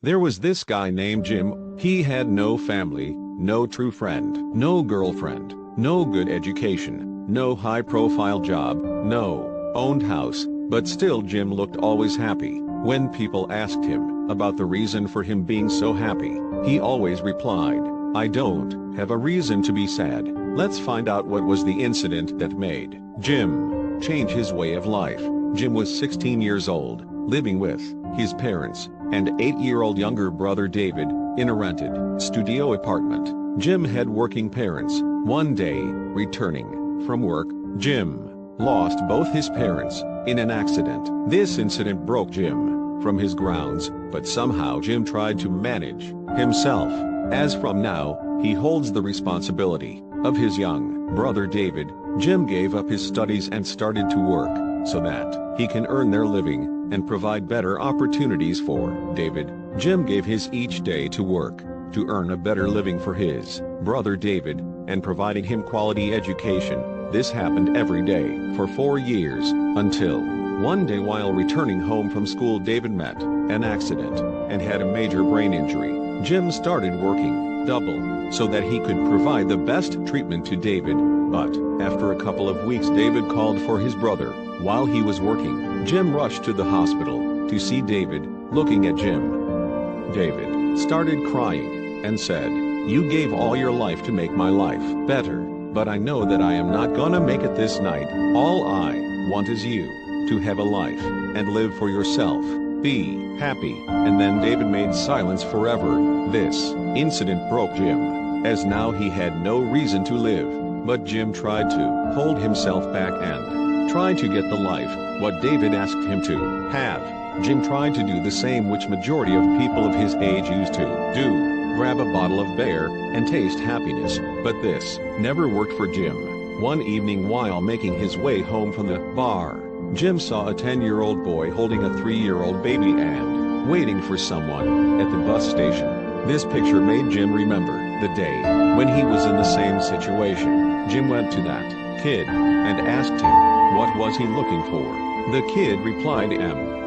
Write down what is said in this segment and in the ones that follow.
There was this guy named Jim. He had no family, no true friend, no girlfriend, no good education, no high-profile job, no owned house, but still Jim looked always happy. When people asked him about the reason for him being so happy, he always replied, "I don't have a reason to be sad." Let's find out what was the incident that made Jim change his way of life. Jim was 16 years old, living with his parents and 8-year-old younger brother David in a rented studio apartment. Jim had working parents. One day, returning from work, Jim lost both his parents in an accident. This incident broke Jim from his grounds, but somehow Jim tried to manage himself. As from now, he holds the responsibility of his young brother David. Jim gave up his studies and started to work so that he can earn their living and provide better opportunities for David. Jim gave his each day to work to earn a better living for his brother David and providing him quality education. This happened every day for 4 years, until one day while returning home from school David met an accident and had a major brain injury. Jim started working double so that he could provide the best treatment to David, but after a couple of weeks David called for his brother. While he was working, Jim rushed to the hospital to see David. Looking at Jim, David started crying and said, "You gave all your life to make my life better, but I know that I am not gonna make it this night. All I want is you to have a life and live for yourself. Be happy." And then David made silence forever. This incident broke Jim, as now he had no reason to live. But Jim tried to hold himself back and tried to get the life what David asked him to have. Jim tried to do the same which majority of people of his age used to do: grab a bottle of beer and taste happiness. But this never worked for Jim. One evening while making his way home from the bar, Jim saw a 10-year-old boy holding a 3-year-old baby and waiting for someone at the bus station. This picture made Jim remember the day when he was in the same situation. Jim went to that kid and asked him what was he looking for. The kid replied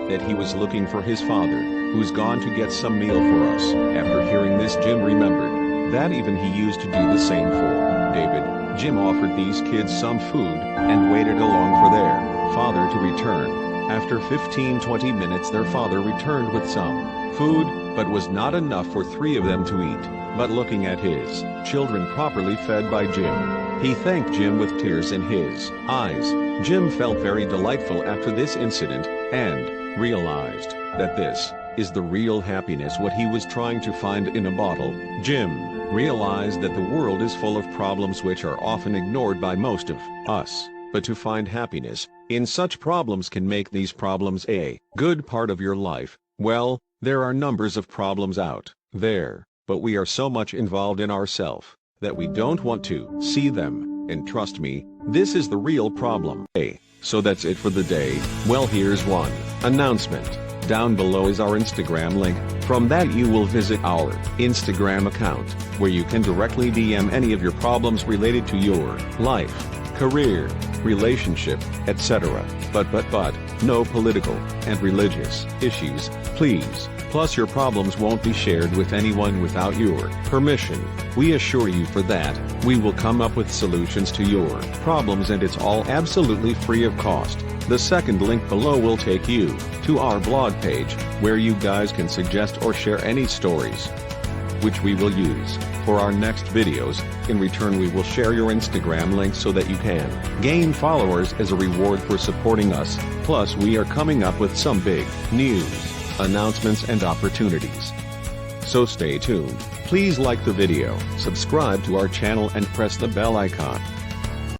that he was looking for his father, who's gone to get some meal for us. After hearing this, Jim remembered that even he used to do the same for David. Jim offered these kids some food and waited along for their father to return. After 15-20 minutes their father returned with some food, but was not enough for 3 of them to eat. But looking at his children properly fed by Jim, he thanked Jim with tears in his eyes. Jim felt very delightful after this incident and realized that this is the real happiness what he was trying to find in a bottle. Jim realized that the world is full of problems which are often ignored by most of us. But to find happiness in such problems can make these problems a good part of your life. Well, there are numbers of problems out there, but we are so much involved in ourselves that we don't want to see them. And trust me, this is the real problem. Hey, so that's it for the day. Well, here's one announcement. Down below is our Instagram link. From that you will visit our Instagram account, where you can directly DM any of your problems related to your life, career, relationship, etc. But no political and religious issues, please. Plus your problems won't be shared with anyone without your permission. We assure you for that, we will come up with solutions to your problems, and it's all absolutely free of cost. The second link below will take you to our blog page, where you guys can suggest or share any stories which we will use for our next videos. In return, we will share your Instagram link so that you can gain followers as a reward for supporting us. Plus, we are coming up with some big news, announcements and opportunities. So stay tuned. Please like the video, subscribe to our channel and press the bell icon.